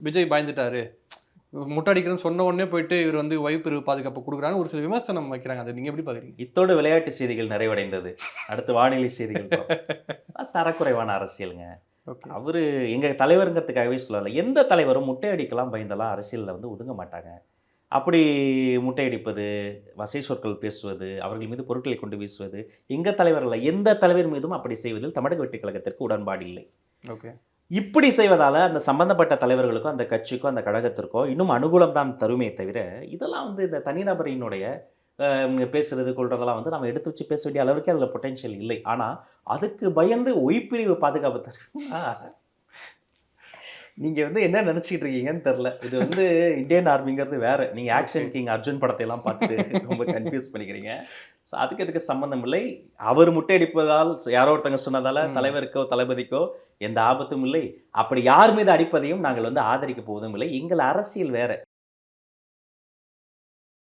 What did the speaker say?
விஜய் பயந்துட்டாரு. முட்டை அடிக்கிறேன்னு சொன்ன உடனே போயிட்டு இவர் வந்து வைப்பு பாதுகாப்பு குடுக்குறான்னு ஒரு சில விமர்சனம் வைக்கிறாங்க. அத நீங்க எப்படி பார்க்குறீங்க? இத்தோடு விளையாட்டு செய்திகள் நிறைவடைந்தது. அடுத்து வானிலை செய்திகள் தரக்குறைவான அரசியலுங்க. ஓகே. அவரு எங்க தலைவருங்கிறதுக்காகவே சொல்லல. எந்த தலைவரும் முட்டை அடிக்கலாம் பயந்தெல்லாம் அரசியல்ல வந்து ஒதுங்க மாட்டாங்க. அப்படி முட்டையடிப்பது, வசை சொற்கள் பேசுவது, அவர்கள் மீது பொருட்களை கொண்டு வீசுவது, எங்க தலைவர் அல்ல. எந்த தலைவர் மீதும் அப்படி செய்வதில் தமிழக வெற்றிக் கழகத்திற்கு உடன்பாடு இல்லை. ஓகே. இப்படி செய்வதால அந்த சம்பந்தப்பட்ட தலைவர்களுக்கோ, அந்த கட்சிக்கோ, அந்த கழகத்திற்கோ இன்னும் அனுகூலம் தான் தருமே தவிர, இதெல்லாம் வந்து இந்த தனிநபரினுடைய பேசுறது, கொள்றதெல்லாம் வந்து நம்ம எடுத்து வச்சு பேச வேண்டிய அளவுக்கே அதில பொட்டன்ஷியல் இல்லை. ஆனா, அதுக்கு பயந்து ஒய்பிரிவு பாதுகாப்பு தருமா? நீங்க வந்து என்ன நினைச்சிட்டு இருக்கீங்கன்னு தெரியல. இது வந்து இந்தியன் ஆர்மிங்கிறது வேற. நீங்க ஆக்ஷன் கிங் அர்ஜுன் படத்தை எல்லாம் பார்த்துட்டு ரொம்ப கன்ஃபியூஸ் பண்ணிக்கிறீங்க. ஸோ அதுக்கு இதுக்கு சம்மந்தம் இல்லை. அவர் முட்டையடிப்பதால் யாரோ ஒருத்தங்க சொன்னதால தலைவருக்கோ, தளபதிக்கோ எந்த ஆபத்தும் இல்லை. அப்படி யார் மீது அடிப்பதையும் நாங்கள் வந்து ஆதரிக்க போவதும் இல்லை. எங்கள் அரசியல் வேற.